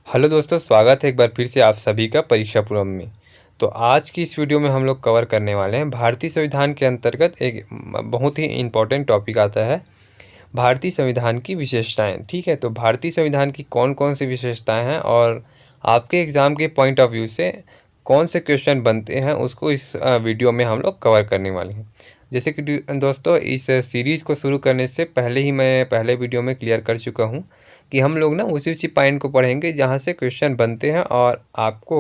Hello दोस्तों, स्वागत है एक बार फिर से आप सभी का परीक्षा पूरम में। तो आज की इस वीडियो में हम लोग कवर करने वाले हैं भारतीय संविधान के अंतर्गत एक बहुत ही इम्पोर्टेंट टॉपिक आता है, भारतीय संविधान की विशेषताएं। ठीक है, तो भारतीय संविधान की कौन कौन सी विशेषताएं हैं और आपके एग्ज़ाम के पॉइंट ऑफ व्यू से कौन से क्वेश्चन बनते हैं, उसको इस वीडियो में हम लोग कवर करने वाले हैं। जैसे कि दोस्तों, इस सीरीज़ को शुरू करने से पहले ही मैं पहले वीडियो में क्लियर कर चुका हूँ कि हम लोग ना उसी पॉइंट को पढ़ेंगे जहाँ से क्वेश्चन बनते हैं और आपको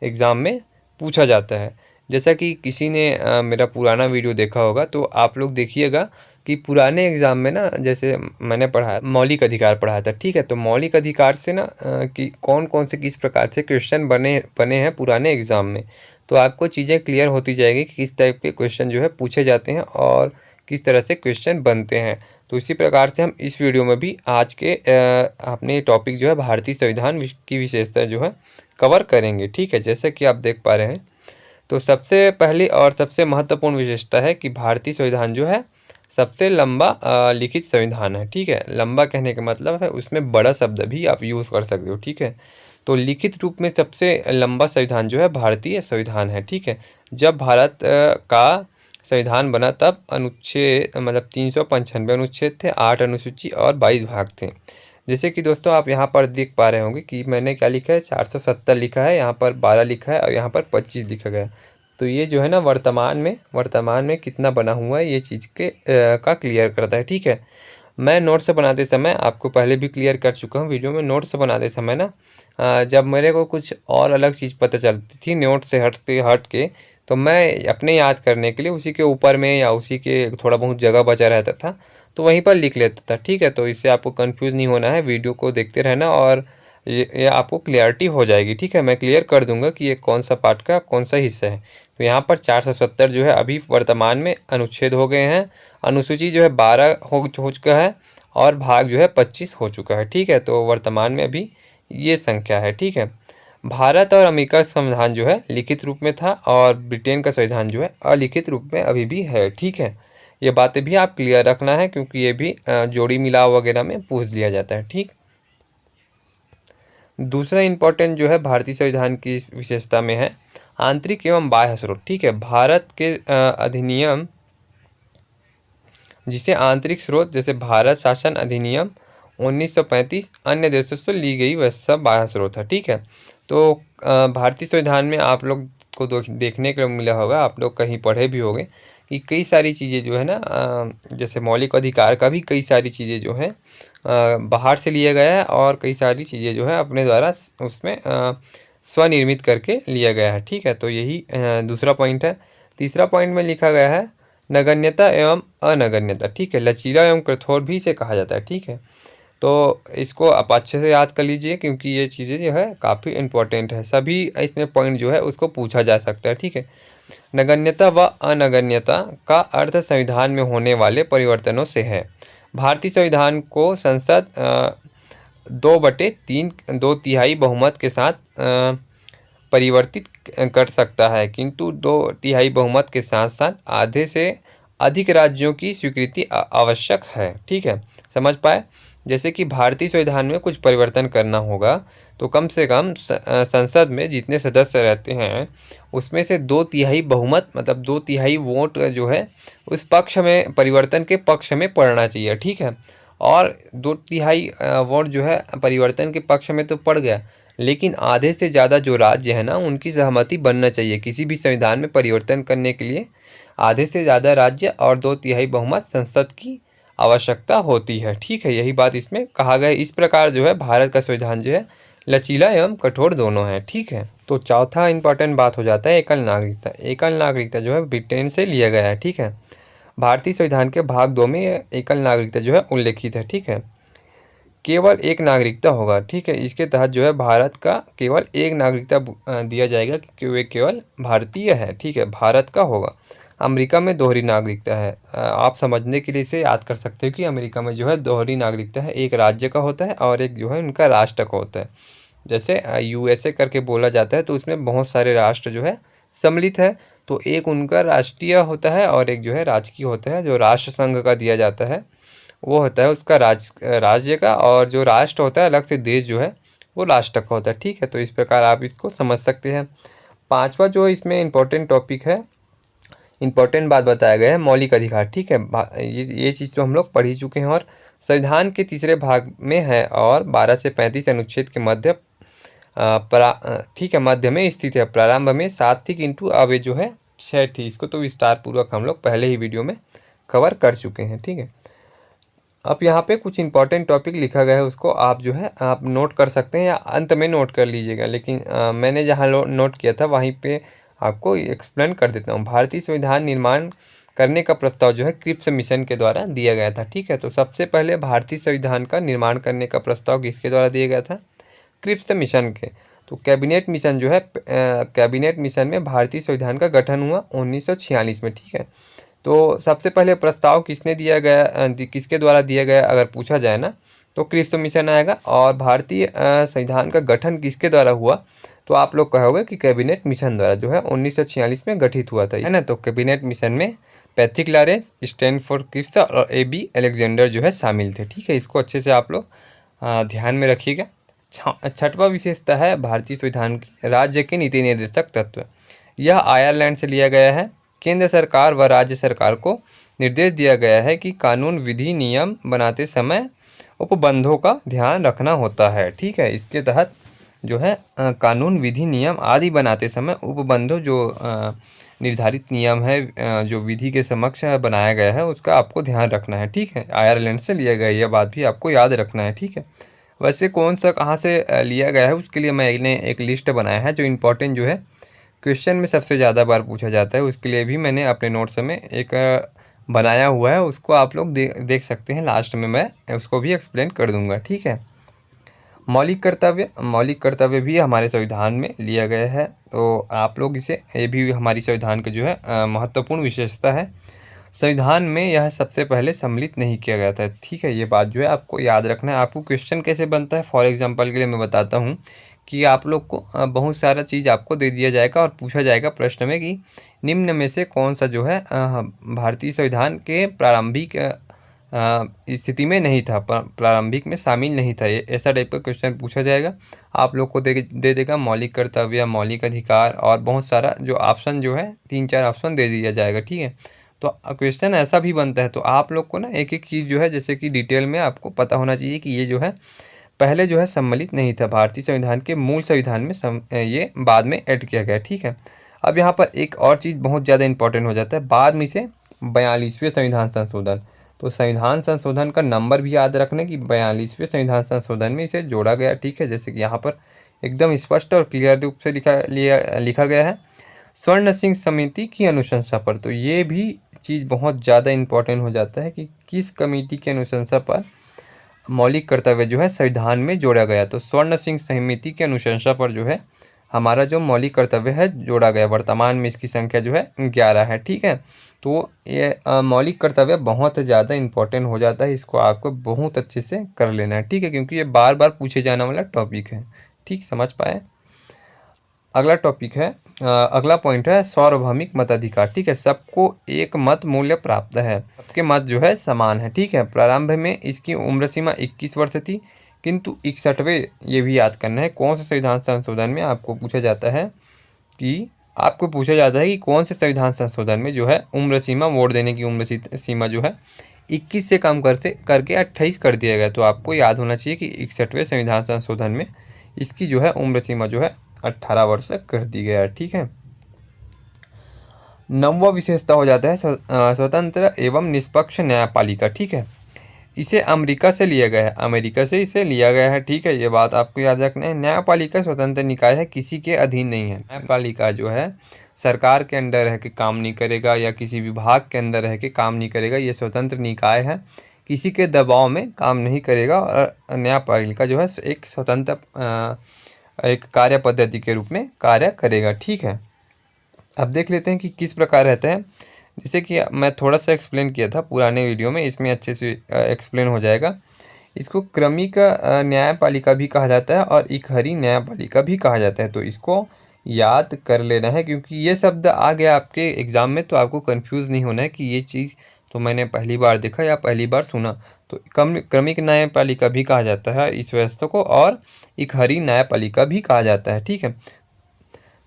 एग्ज़ाम में पूछा जाता है। जैसा कि किसी ने मेरा पुराना वीडियो देखा होगा, तो आप लोग देखिएगा कि पुराने एग्ज़ाम में ना, जैसे मैंने पढ़ा मौलिक अधिकार पढ़ाया था। ठीक है, तो मौलिक अधिकार से ना कि कौन कौन से किस प्रकार से क्वेश्चन बने बने हैं पुराने एग्ज़ाम में, तो आपको चीज़ें क्लियर होती जाएगी कि किस टाइप के क्वेश्चन जो है पूछे जाते हैं और किस तरह से क्वेश्चन बनते हैं। तो इसी प्रकार से हम इस वीडियो में भी आज के अपने टॉपिक जो है भारतीय संविधान की विशेषता जो है कवर करेंगे। ठीक है, जैसे कि आप देख पा रहे हैं, तो सबसे पहली और सबसे महत्वपूर्ण विशेषता है कि भारतीय संविधान जो है सबसे लंबा लिखित संविधान है। ठीक है, लंबा कहने का मतलब है उसमें बड़ा शब्द भी आप यूज़ कर सकते हो। ठीक है, तो लिखित रूप में सबसे लंबा संविधान जो है भारतीय संविधान है। ठीक है, जब भारत का संविधान बना तब अनुच्छेद मतलब 395 अनुच्छेद थे, 8 अनुसूची और 22 भाग थे। जैसे कि दोस्तों आप यहाँ पर देख पा रहे होंगे कि मैंने क्या लिखा है, 470 लिखा है, यहाँ पर 12 लिखा है और यहाँ पर 25 लिखा गया। तो ये जो है ना वर्तमान में कितना बना हुआ है, ये चीज़ के का क्लियर करता है। ठीक है, मैं नोट्स बनाते समय आपको पहले भी क्लियर कर चुका हूँ वीडियो में। नोट्स बनाते समय ना जब मेरे को कुछ और अलग चीज़ पता चलती थी नोट से हट के, तो मैं अपने याद करने के लिए उसी के ऊपर में या उसी के थोड़ा बहुत जगह बचा रहता था, तो वहीं पर लिख लेता था। ठीक है, तो इससे आपको कंफ्यूज नहीं होना है, वीडियो को देखते रहना और ये आपको क्लियरिटी हो जाएगी। ठीक है, मैं क्लियर कर दूंगा कि ये कौन सा पार्ट का कौन सा हिस्सा है। तो यहाँ पर 470 जो है अभी वर्तमान में अनुच्छेद हो गए हैं, अनुसूची जो है 12 हो चुका है और भाग जो है 25 हो चुका है। ठीक है, तो वर्तमान में अभी ये संख्या है। ठीक है, भारत और अमेरिका का संविधान जो है लिखित रूप में था और ब्रिटेन का संविधान जो है अलिखित रूप में अभी भी है। ठीक है, ये बातें भी आप क्लियर रखना है क्योंकि ये भी जोड़ी मिलाव वगैरह में पूछ लिया जाता है। ठीक, दूसरा इम्पोर्टेंट जो है भारतीय संविधान की विशेषता में है आंतरिक एवं बाह्य स्रोत। ठीक है, भारत के अधिनियम, जिसे आंतरिक स्रोत जैसे भारत शासन अधिनियम 1935 अन्य देशों से ली गई वह सब बाह्य स्रोत है। ठीक है, तो भारतीय संविधान में आप लोग को देखने को मिला होगा, आप लोग कहीं पढ़े भी होंगे कि कई सारी चीज़ें जो है ना जैसे मौलिक अधिकार का भी कई सारी चीज़ें जो है बाहर से लिया गया है और कई सारी चीज़ें जो है अपने द्वारा उसमें स्वनिर्मित करके लिया गया है। ठीक है, तो यही दूसरा पॉइंट है। तीसरा पॉइंट में लिखा गया है नगण्यता एवं अनगण्यता। ठीक है, लचीला एवं कठोर भी इसे कहा जाता है। ठीक है, तो इसको आप अच्छे से याद कर लीजिए क्योंकि ये चीज़ें जो है काफ़ी इंपॉर्टेंट है, सभी इसमें पॉइंट जो है उसको पूछा जा सकता है। ठीक है, नगण्यता व अनगण्यता का अर्थ संविधान में होने वाले परिवर्तनों से है। भारतीय संविधान को संसद 2/3 2/3 बहुमत के साथ परिवर्तित कर सकता है, किंतु 2/3 बहुमत के साथ साथ आधे से अधिक राज्यों की स्वीकृति आवश्यक है। ठीक है, समझ पाए? जैसे कि भारतीय संविधान में कुछ परिवर्तन करना होगा तो कम से कम संसद में जितने सदस्य रहते हैं उसमें से 2/3 बहुमत मतलब 2/3 वोट जो है उस पक्ष में, परिवर्तन के पक्ष में पड़ना चाहिए। ठीक है, और 2/3 वोट जो है परिवर्तन के पक्ष में तो पड़ गया, लेकिन आधे से ज़्यादा जो राज्य है ना उनकी सहमति बनना चाहिए। किसी भी संविधान में परिवर्तन करने के लिए आधे से ज़्यादा राज्य और 2/3 बहुमत संसद की आवश्यकता होती है। ठीक है, यही बात इसमें कहा गया है। इस प्रकार जो है भारत का संविधान जो है लचीला एवं कठोर दोनों है। ठीक है, तो चौथा इंपॉर्टेंट बात हो जाता है एकल नागरिकता। एकल नागरिकता जो है ब्रिटेन से लिया गया है। ठीक है, भारतीय संविधान के भाग 2 में एकल नागरिकता जो है उल्लेखित है। ठीक है, केवल एक नागरिकता होगा। ठीक है, इसके तहत जो है भारत का केवल एक नागरिकता दिया जाएगा क्योंकि वे केवल भारतीय है। ठीक है, भारत का होगा। अमेरिका में दोहरी नागरिकता है। आप समझने के लिए इसे याद कर सकते हो कि अमेरिका में जो है दोहरी नागरिकता है, एक राज्य का होता है और एक जो है उनका राष्ट्र का होता है। जैसे यूएसए करके बोला जाता है तो उसमें बहुत सारे राष्ट्र जो है सम्मिलित है, तो एक उनका राष्ट्रीय होता है और एक जो है राजकीय होता है। जो राष्ट्र संघ का दिया जाता है वो होता है उसका राज्य का, और जो राष्ट्र होता है अलग से देश जो है वो लास्ट तक का होता है। ठीक है, तो इस प्रकार आप इसको समझ सकते हैं। पांचवा जो इसमें इम्पोर्टेंट टॉपिक है, इम्पोर्टेंट बात बताया गया है मौलिक अधिकार। ठीक है, ये चीज़ तो हम लोग पढ़ ही चुके हैं और संविधान के तीसरे भाग में है और 12 से 35 अनुच्छेद के मध्य ठीक है मध्य में स्थित है। प्रारंभ में 7 थी किंतु अब ये जो है 6 थी। इसको तो विस्तार पूर्वक हम लोग पहले ही वीडियो में कवर कर चुके हैं। ठीक है, अब यहाँ पे कुछ इंपॉर्टेंट टॉपिक लिखा गया है, उसको आप जो है आप नोट कर सकते हैं या अंत में नोट कर लीजिएगा, लेकिन मैंने जहाँ नोट किया था वहीं पे आपको एक्सप्लेन कर देता हूँ। भारतीय संविधान निर्माण करने का प्रस्ताव जो है क्रिप्स मिशन के द्वारा दिया गया था। ठीक है, तो सबसे पहले भारतीय संविधान का निर्माण करने का प्रस्ताव किसके द्वारा दिया गया था? क्रिप्स मिशन के। तो कैबिनेट मिशन जो है कैबिनेट मिशन में भारतीय संविधान का गठन हुआ 1946 में। ठीक है, तो सबसे पहले प्रस्ताव किसने दिया गया, किसके द्वारा दिया गया अगर पूछा जाए ना, तो क्रिप्स मिशन आएगा। और भारतीय संविधान का गठन किसके द्वारा हुआ, तो आप लोग कहोगे कि कैबिनेट मिशन द्वारा जो है 1946 में गठित हुआ था, है ना। तो कैबिनेट मिशन में पैथिक लॉरेंस, स्टैनफोर्ड क्रिप्स और AB अलेक्जेंडर जो है शामिल थे। ठीक है, इसको अच्छे से आप लोग ध्यान में रखिएगा। छठवां विशेषता है भारतीय संविधान की राज्य के नीति निर्देशक तत्व। यह आयरलैंड से लिया गया है। केंद्र सरकार व राज्य सरकार को निर्देश दिया गया है कि कानून विधि नियम बनाते समय उपबंधों का ध्यान रखना होता है। ठीक है, इसके तहत जो है कानून विधि नियम आदि बनाते समय उपबंधों जो निर्धारित नियम है जो विधि के समक्ष बनाया गया है उसका आपको ध्यान रखना है। ठीक है, आयरलैंड से लिया गया, यह बात भी आपको याद रखना है। ठीक है, वैसे कौन सा कहाँ से लिया गया है उसके लिए मैंने एक लिस्ट बनाया है जो इम्पोर्टेंट जो है क्वेश्चन में सबसे ज़्यादा बार पूछा जाता है, उसके लिए भी मैंने अपने नोट्स में एक बनाया हुआ है, उसको आप लोग देख सकते हैं। लास्ट में मैं उसको भी एक्सप्लेन कर दूंगा। ठीक है, मौलिक कर्तव्य भी हमारे संविधान में लिया गया है, तो आप लोग इसे, ये भी हमारी संविधान का जो है महत्वपूर्ण विशेषता है। संविधान में यह सबसे पहले सम्मिलित नहीं किया गया था। ठीक है, ये बात जो है आपको याद रखना है। आपको क्वेश्चन कैसे बनता है, फॉर एग्जांपल के लिए मैं बताता हूँ कि आप लोग को बहुत सारा चीज़ आपको दे दिया जाएगा और पूछा जाएगा प्रश्न में कि निम्न में से कौन सा जो है भारतीय संविधान के प्रारंभिक स्थिति में नहीं था, प्रारंभिक में शामिल नहीं था, ये ऐसा टाइप का क्वेश्चन पूछा जाएगा। आप लोग को दे देगा मौलिक कर्तव्य, मौलिक अधिकार और बहुत सारा जो ऑप्शन जो है 3-4 ऑप्शन दे दिया जाएगा। ठीक है, तो क्वेश्चन ऐसा भी बनता है, तो आप लोग को ना एक एक चीज़ जो है जैसे कि डिटेल में आपको पता होना चाहिए कि ये जो है पहले जो है सम्मिलित नहीं था भारतीय संविधान के मूल संविधान में, ये बाद में ऐड किया गया। ठीक है, अब यहाँ पर एक और चीज़ बहुत ज़्यादा इंपॉर्टेंट हो जाता है बाद में इसे 42वें संविधान संशोधन। तो संविधान संशोधन का नंबर भी याद रखने की 42वें संविधान संशोधन में इसे जोड़ा गया। ठीक है, जैसे कि यहाँ पर एकदम स्पष्ट और क्लियर रूप से लिखा गया है स्वर्ण सिंह समिति की अनुशंसा पर। तो ये भी चीज़ बहुत ज़्यादा इम्पोर्टेंट हो जाता है कि किस कमेटी की अनुशंसा पर मौलिक कर्तव्य जो है संविधान में जोड़ा गया। तो स्वर्ण सिंह समिति की अनुशंसा पर जो है हमारा जो मौलिक कर्तव्य है जोड़ा गया। वर्तमान में इसकी संख्या जो है 11 है। ठीक है, तो ये मौलिक कर्तव्य बहुत ज़्यादा इंपॉर्टेंट हो जाता है, इसको आपको बहुत अच्छे से कर लेना है। ठीक है, क्योंकि ये बार बार पूछे जाने वाला टॉपिक है। ठीक, समझ पाए। अगला टॉपिक है, अगला पॉइंट है सार्वभौमिक मताधिकार। ठीक है, सबको एक मत मूल्य प्राप्त है, सबके मत जो है समान है। ठीक है, प्रारंभ में इसकी उम्र सीमा 21 वर्ष थी किंतु 61वें, ये भी याद करना है कौन से संविधान संशोधन में आपको पूछा जाता है कि कौन से संविधान संशोधन में जो है उम्र सीमा, वोट देने की उम्र सीमा जो है 21 से कम करके 28 कर दिया गया। तो आपको याद होना चाहिए कि 61वें संविधान संशोधन में इसकी जो है उम्र सीमा जो है 18 वर्ष कर दी गया है। ठीक है, 9वां विशेषता हो जाता है स्वतंत्र एवं निष्पक्ष न्यायपालिका। ठीक है, इसे अमेरिका से लिया गया है, अमेरिका से इसे लिया गया है। ठीक है, ये बात आपको याद रखना है। न्यायपालिका स्वतंत्र निकाय है, किसी के अधीन नहीं है। न्यायपालिका जो है सरकार के अंदर रह के काम नहीं करेगा या किसी विभाग के अंदर रह के काम नहीं करेगा, ये स्वतंत्र निकाय है, किसी के दबाव में काम नहीं करेगा। और न्यायपालिका जो है एक स्वतंत्र एक कार्य पद्धति के रूप में कार्य करेगा। ठीक है, अब देख लेते हैं कि किस प्रकार रहता है। जैसे कि मैं थोड़ा सा एक्सप्लेन किया था पुराने वीडियो में, इसमें अच्छे से एक्सप्लेन हो जाएगा। इसको क्रमिक न्यायपालिका भी कहा जाता है और इकहरी न्यायपालिका भी कहा जाता है। तो इसको याद कर लेना है क्योंकि ये शब्द आ गया आपके एग्ज़ाम में, तो आपको कंफ्यूज नहीं होना है कि ये चीज़ तो मैंने पहली बार देखा या पहली बार सुना। तो क्रमिक न्यायपालिका भी कहा जाता है इस व्यवस्था को, और एक हरी न्यायपालिका भी कहा जाता है। ठीक है,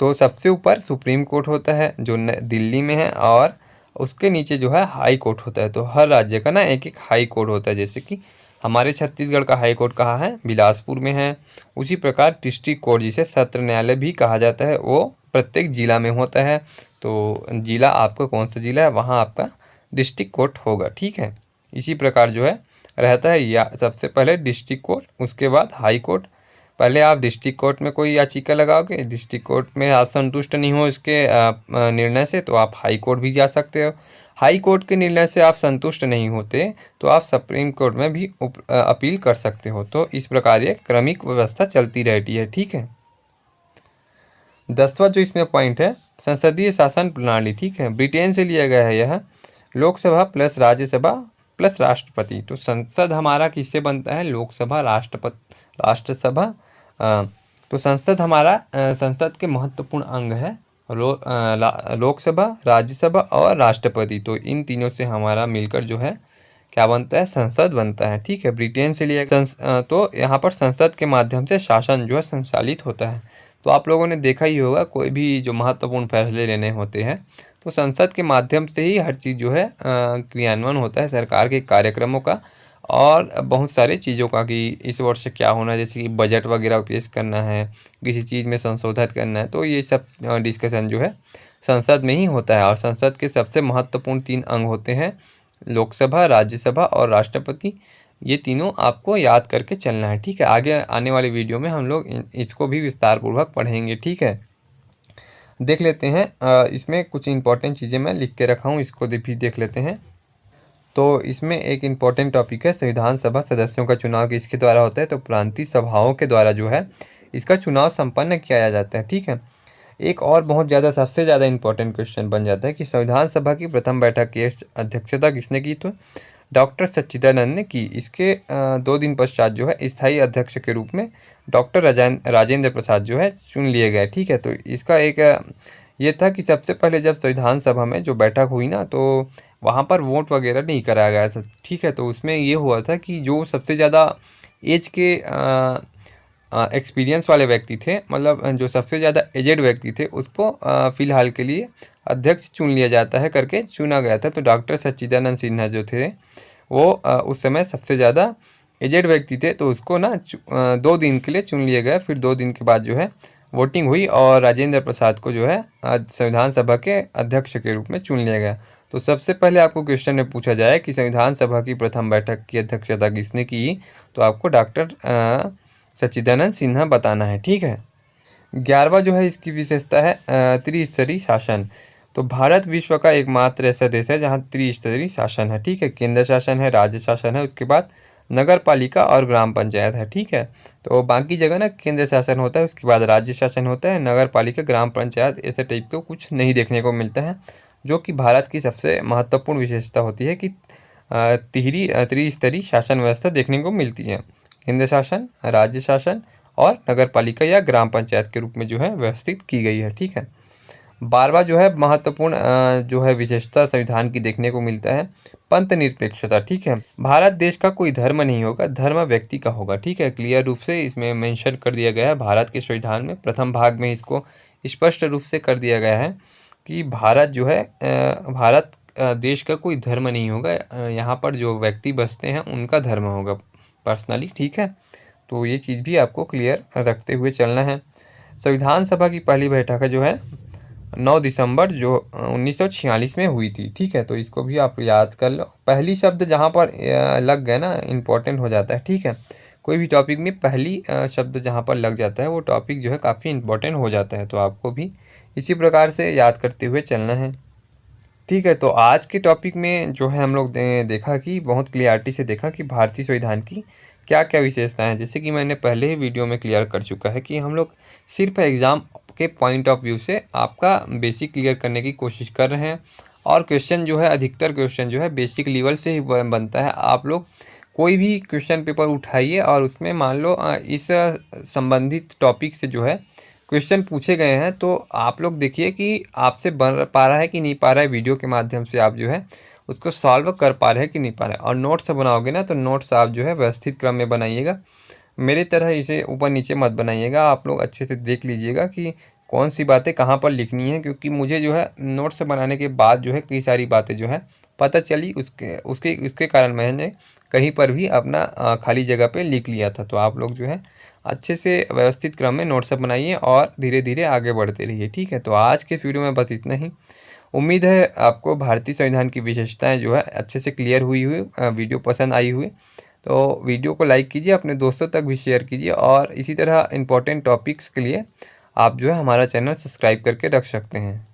तो सबसे ऊपर सुप्रीम कोर्ट होता है जो दिल्ली में है, और उसके नीचे जो है हाई कोर्ट होता है। तो हर राज्य का ना एक एक हाई कोर्ट होता है, जैसे कि हमारे छत्तीसगढ़ का हाई कोर्ट कहाँ है, बिलासपुर में है। उसी प्रकार डिस्ट्रिक्ट कोर्ट जिसे सत्र न्यायालय भी कहा जाता है वो प्रत्येक जिला में होता है। तो जिला आपका कौन सा जिला है वहाँ आपका डिस्ट्रिक्ट कोर्ट होगा। ठीक है, इसी प्रकार जो है रहता है, या सबसे पहले डिस्ट्रिक्ट कोर्ट, उसके बाद हाई कोर्ट। पहले आप डिस्ट्रिक्ट कोर्ट में कोई याचिका लगाओगे, डिस्ट्रिक्ट कोर्ट में आप संतुष्ट नहीं हो इसके निर्णय से, तो आप हाई कोर्ट भी जा सकते हो। हाई कोर्ट के निर्णय से आप संतुष्ट नहीं होते तो आप सुप्रीम कोर्ट में भी अपील कर सकते हो। तो इस प्रकार ये क्रमिक व्यवस्था चलती रहती है। ठीक है, 10वां जो इसमें पॉइंट है, संसदीय शासन प्रणाली। ठीक है, ब्रिटेन से लिया गया है यह, लोकसभा प्लस राज्यसभा प्लस राष्ट्रपति। तो संसद हमारा किससे बनता है, लोकसभा, राष्ट्रसभा। तो संसद हमारा संसद के महत्वपूर्ण अंग है, लोकसभा, राज्यसभा और राष्ट्रपति। तो इन तीनों से हमारा मिलकर जो है क्या बनता है, संसद बनता है। ठीक है, ब्रिटेन से लिया तो यहाँ पर संसद के माध्यम से शासन जो है संचालित होता है। तो आप लोगों ने देखा ही होगा, कोई भी जो महत्वपूर्ण फैसले लेने होते हैं तो संसद के माध्यम से ही हर चीज़ जो है क्रियान्वयन होता है सरकार के कार्यक्रमों का, और बहुत सारी चीज़ों का कि इस वर्ष क्या होना है, जैसे कि बजट वगैरह पेश करना है, किसी चीज़ में संशोधित करना है, तो ये सब डिस्कशन जो है संसद में ही होता है। और संसद के सबसे महत्वपूर्ण 3 अंग होते हैं, लोकसभा, राज्यसभा और राष्ट्रपति। ये तीनों आपको याद करके चलना है। ठीक है, आगे आने वाले वीडियो में हम लोग इसको भी विस्तार पूर्वक पढ़ेंगे। ठीक है, देख लेते हैं, इसमें कुछ इंपॉर्टेंट चीज़ें मैं लिख के रखा हूँ, इसको भी देख लेते हैं। तो इसमें एक इम्पॉर्टेंट टॉपिक है संविधान सभा सदस्यों का चुनाव किसके द्वारा होता है, तो प्रांतीय सभाओं के द्वारा जो है इसका चुनाव संपन्न किया जाता है। ठीक है, एक और बहुत ज़्यादा सबसे ज़्यादा इम्पोर्टेंट क्वेश्चन बन जाता है कि संविधान सभा की प्रथम बैठक की अध्यक्षता किसने की, तो डॉक्टर सच्चिदानंद ने की। इसके 2 दिन पश्चात जो है स्थायी अध्यक्ष के रूप में डॉक्टर राजेंद्र प्रसाद जो है चुन लिए गए। ठीक है, तो इसका एक ये था कि सबसे पहले जब संविधान सभा में जो बैठक हुई ना, तो वहाँ पर वोट वगैरह नहीं कराया गया था। ठीक है, तो उसमें ये हुआ था कि जो सबसे ज़्यादा एज के एक्सपीरियंस वाले व्यक्ति थे, मतलब जो सबसे ज़्यादा एजेड व्यक्ति थे, उसको फ़िलहाल के लिए अध्यक्ष चुन लिया जाता है करके चुना गया था। तो डॉक्टर सच्चिदानंद सिन्हा जो थे वो उस समय सबसे ज़्यादा एजेड व्यक्ति थे, तो उसको ना 2 दिन के लिए चुन लिया गया। फिर 2 दिन के बाद जो है वोटिंग हुई और राजेंद्र प्रसाद को जो है संविधान सभा के अध्यक्ष के रूप में चुन लिया गया। तो सबसे पहले आपको क्वेश्चन में पूछा जाए कि संविधान सभा की प्रथम बैठक की अध्यक्षता किसने की, तो आपको डॉक्टर सच्चिदानंद सिन्हा बताना है। ठीक है, 11वां जो है इसकी विशेषता है त्रिस्तरीय शासन। तो भारत विश्व का एकमात्र ऐसा देश है जहाँ त्रिस्तरीय शासन है। ठीक है, केंद्र शासन है, राज्य शासन है, उसके बाद नगर पालिका और ग्राम पंचायत है। ठीक है, तो बाकी जगह ना केंद्र शासन होता है, उसके बाद राज्य शासन होता है, नगर पालिका, ग्राम पंचायत, ऐसे टाइप का कुछ नहीं देखने को मिलता है, जो कि भारत की सबसे महत्वपूर्ण विशेषता होती है कि त्रिस्तरीय शासन व्यवस्था देखने को मिलती है। केंद्र शासन, राज्य शासन और नगर पालिका या ग्राम पंचायत के रूप में जो है व्यवस्थित की गई है। ठीक है, 12वां जो है महत्वपूर्ण जो है विशेषता संविधान की देखने को मिलता है, पंथ निरपेक्षता। ठीक है, भारत देश का कोई धर्म नहीं होगा, धर्म व्यक्ति का होगा। ठीक है, क्लियर रूप से इसमें मेंशन कर दिया गया है भारत के संविधान में, प्रथम भाग में इसको स्पष्ट रूप से कर दिया गया है कि भारत जो है भारत देश का कोई धर्म नहीं होगा, यहाँ पर जो व्यक्ति बसते हैं उनका धर्म होगा पर्सनली। ठीक है, तो ये चीज़ भी आपको क्लियर रखते हुए चलना है। संविधान सभा की पहली बैठक जो है 9 दिसंबर जो 1946 में हुई थी। ठीक है, तो इसको भी आप याद कर लो। पहली शब्द जहाँ पर लग गए ना इम्पोर्टेंट हो जाता है। ठीक है, कोई भी टॉपिक में पहली शब्द जहाँ पर लग जाता है वो टॉपिक जो है काफ़ी इम्पोर्टेंट हो जाता है, तो आपको भी इसी प्रकार से याद करते हुए चलना है। ठीक है, तो आज के टॉपिक में जो है हम लोग देखा कि बहुत क्लियरिटी से देखा कि भारतीय संविधान की क्या क्या विशेषताएं हैं। जैसे कि मैंने पहले ही वीडियो में क्लियर कर चुका है कि हम लोग सिर्फ एग्ज़ाम के पॉइंट ऑफ व्यू से आपका बेसिक क्लियर करने की कोशिश कर रहे हैं, और क्वेश्चन जो है अधिकतर क्वेश्चन जो है बेसिक लेवल से ही बनता है। आप लोग कोई भी क्वेश्चन पेपर उठाइए और उसमें मान लो इस संबंधित टॉपिक से जो है क्वेश्चन पूछे गए हैं, तो आप लोग देखिए कि आपसे बन पा रहा है कि नहीं पा रहा है, वीडियो के माध्यम से आप जो है उसको सॉल्व कर पा रहे हैं कि नहीं पा रहे हैं। और नोट्स बनाओगे ना, तो नोट्स आप जो है व्यवस्थित क्रम में बनाइएगा, मेरी तरह इसे ऊपर नीचे मत बनाइएगा, आप लोग अच्छे से देख लीजिएगा कि कौन सी बातें कहाँ पर लिखनी है, क्योंकि मुझे जो है नोट्स बनाने के बाद जो है कई सारी बातें जो है पता चली, उसके उसके उसके कारण मैंने कहीं पर भी अपना खाली जगह पे लिख लिया था। तो आप लोग जो है अच्छे से व्यवस्थित क्रम में नोट्स बनाइए और धीरे धीरे आगे बढ़ते रहिए, ठीक है। तो आज के इस वीडियो में बस इतना ही। उम्मीद है आपको भारतीय संविधान की विशेषताएं जो है अच्छे से क्लियर हुई हुई, वीडियो पसंद आई हुई। तो वीडियो को लाइक कीजिए, अपने दोस्तों तक भी शेयर कीजिए और इसी तरह इम्पोर्टेंट टॉपिक्स के लिए आप जो है हमारा चैनल सब्सक्राइब करके रख सकते हैं।